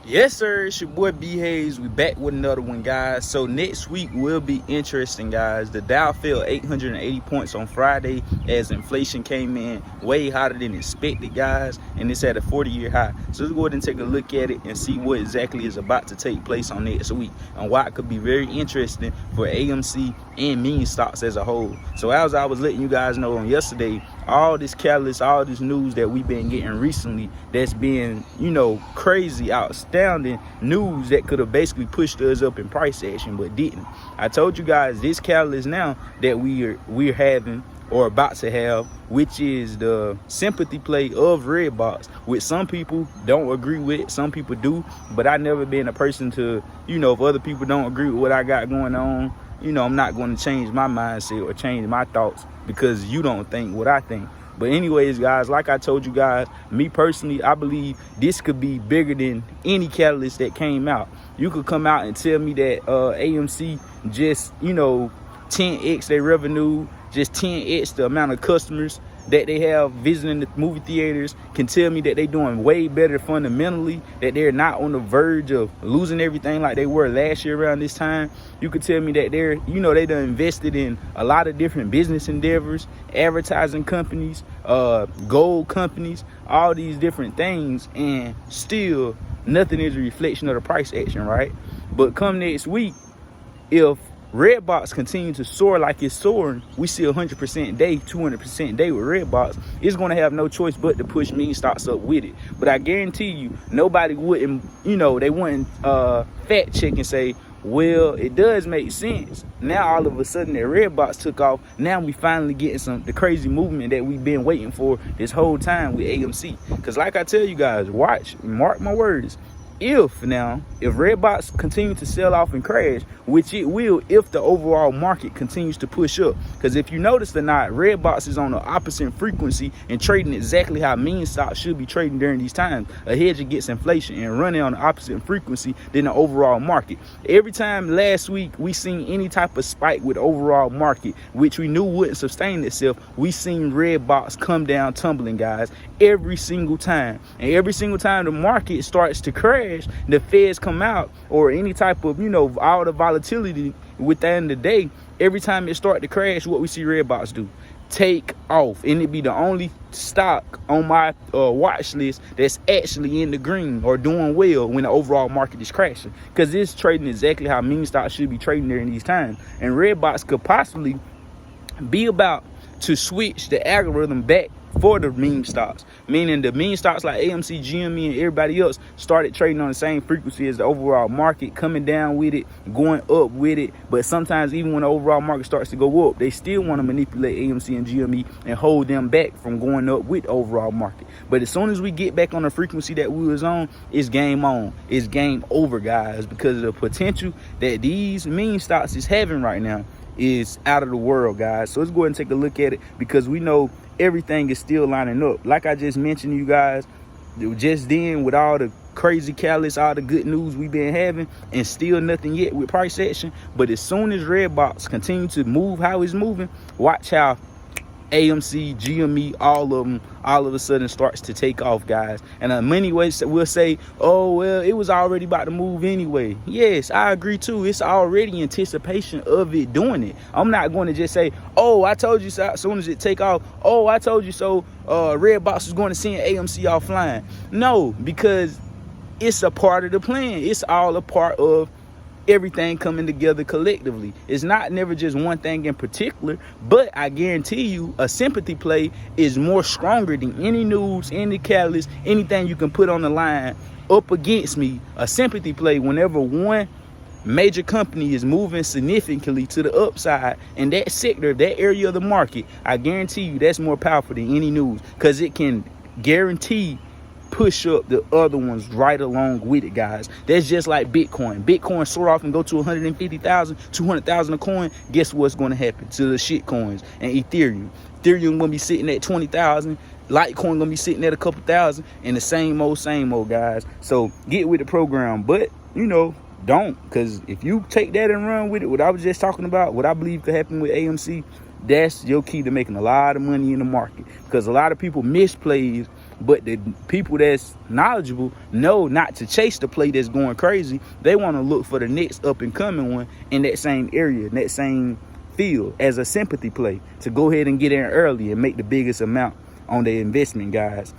Yes, sir. It's your boy B Hayes. We back with another one, guys. So next week will be interesting, guys. The Dow fell 880 points on Friday as inflation came in way hotter than expected, guys, and it's at a 40-year high. So let's go ahead and take a look at it and see what exactly is about to take place on next week and why it could be very interesting for AMC and meme stocks as a whole. So as I was letting you guys know on yesterday, all this catalyst, all this news that we've been getting recently that's been, crazy, outstanding news that could have basically pushed us up in price action but didn't. I told you guys this catalyst now that we're having or about to have, which is the sympathy play of Redbox, which some people don't agree with, some people do, but I never been a person to, if other people don't agree with what I got going on, I'm not going to change my mindset or change my thoughts because you don't think what I think. But anyways, guys, like I told you guys, me personally, I believe this could be bigger than any catalyst that came out. You could come out and tell me that AMC just, 10x their revenue, just 10x the amount of customers that they have visiting the movie theaters, can tell me that they're doing way better fundamentally, that they're not on the verge of losing everything like they were last year around this time. You could tell me that they're, they done invested in a lot of different business endeavors, advertising companies, gold companies, all these different things, and still nothing is a reflection of the price action, right? But come next week, if Redbox continue to soar like it's soaring, we see 100% day, 200% day with Redbox, it's going to have no choice but to push meme stocks up with it. But I guarantee you, nobody wouldn't, they wouldn't fact check and say, well, it does make sense. Now all of a sudden that Redbox took off, now we finally getting the crazy movement that we've been waiting for this whole time with AMC. Because like I tell you guys, mark my words, if Redbox continue to sell off and crash, which it will if the overall market continues to push up. Because if you notice or not, Redbox is on the opposite frequency and trading exactly how meme stocks should be trading during these times, a hedge against inflation and running on the opposite frequency than the overall market. Every time last week we seen any type of spike with the overall market, which we knew wouldn't sustain itself, we seen Redbox come down tumbling, guys, every single time. And every single time the market starts to crash, the feds come out, or any type of, all the volatility within the day, every time it start to crash, what we see Redbox do? Take off. And it be the only stock on my watch list that's actually in the green or doing well when the overall market is crashing, because it's trading exactly how meme stocks should be trading during these times. And Redbox could possibly be about to switch the algorithm back for the meme stocks, meaning the meme stocks like AMC, GME, and everybody else started trading on the same frequency as the overall market, coming down with it, going up with it. But sometimes even when the overall market starts to go up, they still want to manipulate AMC and GME and hold them back from going up with the overall market. But as soon as we get back on the frequency that we was on, it's game on. It's game over, guys, because of the potential that these meme stocks is having right now is out of the world, guys. So let's go ahead and take a look at it, because we know everything is still lining up. Like I just mentioned to you guys just then, with all the crazy catalysts, all the good news we've been having, and still nothing yet with price action. But as soon as Redbox continue to move how it's moving, watch how AMC, GME, all of a sudden starts to take off, guys. And in many ways we'll say, oh, well, it was already about to move anyway. Yes, I agree too. It's already anticipation of it doing it. I'm not going to just say, oh, I told you so as soon as it take off. Oh, I told you so. Redbox is going to send AMC offline. No, because it's a part of the plan. It's all a part of everything coming together collectively. It's not never just one thing in particular, but I guarantee you a sympathy play is more stronger than any news, any catalyst, anything you can put on the line up against me. A sympathy play, whenever one major company is moving significantly to the upside in that sector, that area of the market, I guarantee you that's more powerful than any news, because it can guarantee push up the other ones right along with it, guys. That's just like Bitcoin soar off and go to 150,000, 200,000 a coin. Guess what's going to happen to the shit coins? And Ethereum going to be sitting at 20,000, Litecoin going to be sitting at a couple thousand, and the same old, guys. So get with the program, but don't, because if you take that and run with it, what I was just talking about, what I believe could happen with AMC, that's your key to making a lot of money in the market, because a lot of people misplays But the people that's knowledgeable know not to chase the play that's going crazy. They want to look for the next up and coming one in that same area, in that same field, as a sympathy play, to go ahead and get in early and make the biggest amount on their investment, guys.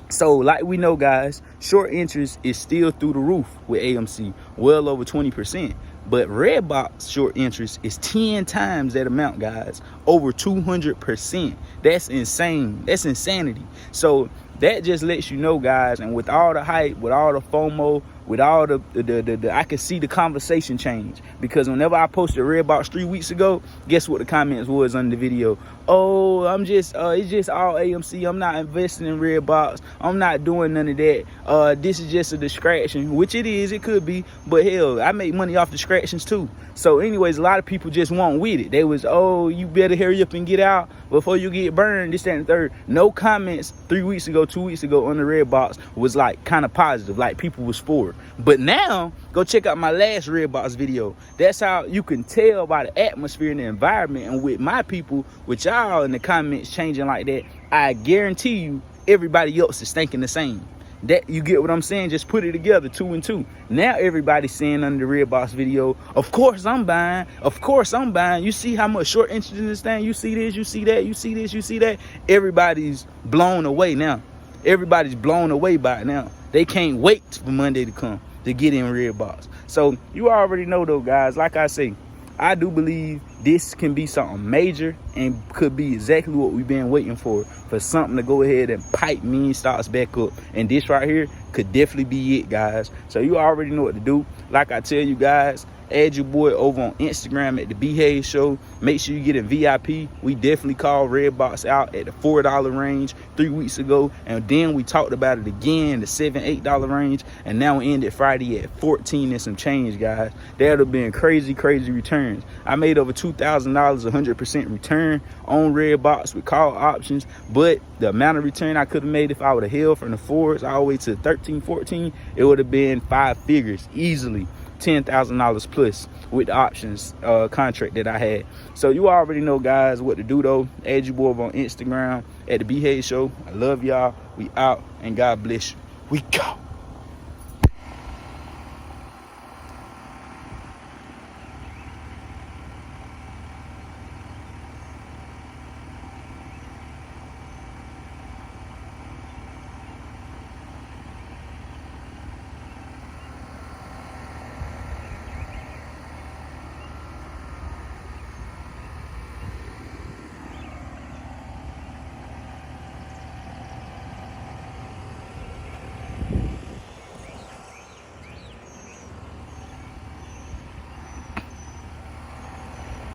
So like we know, guys, short interest is still through the roof with AMC, well over 20%. But Redbox short interest is 10 times that amount, guys, over 200%. That's insane. That's insanity. So that just lets you know, guys, and with all the hype, with all the FOMO, with all the I can see the conversation change, because whenever I posted Redbox 3 weeks ago, guess what the comments was under the video? Oh, I'm just it's just all AMC. I'm not investing in Redbox. I'm not doing none of that. This is just a distraction, which it is. It could be, but hell, I make money off distractions too. So anyways, a lot of people just won't with it. They was, oh, you better hurry up and get out before you get burned, this, that, and the third. No comments 3 weeks ago, 2 weeks ago on the Redbox was like kind of positive, like people was for it. But now, go check out my last Redbox video. That's how you can tell by the atmosphere and the environment. And with my people, with y'all in the comments changing like that, I guarantee you everybody else is thinking the same. That, you get what I'm saying? Just put it together, 2 and 2. Now everybody's saying under the Redbox video, of course I'm buying. Of course I'm buying. You see how much short interest in this thing? You see this, you see that, you see this, you see that. Everybody's blown away now. Everybody's blown away by it now. They can't wait for Monday to come to get in Redbox. So you already know though, guys, like I say, I do believe this can be something major and could be exactly what we've been waiting for something to go ahead and pipe meme stocks back up. And this right here could definitely be it, guys. So you already know what to do. Like I tell you guys, add your boy over on Instagram at the B-Hayes Show. Make sure you get a VIP. We definitely called Redbox out at the $4 range 3 weeks ago, and then we talked about it again, the $7, $8 range, and now we ended Friday at 14 and some change, guys. That'd have been crazy returns. I made over $2,000, 100% return on Redbox with call options, but the amount of return I could have made if I would have held from the 4s all the way to 13, 14, it would have been 5 figures easily. $10,000 plus with the options contract that I had. So you already know, guys, what to do though. Add your boy on Instagram at the B-Hayes Show. I love y'all. We out, and God bless you. We go.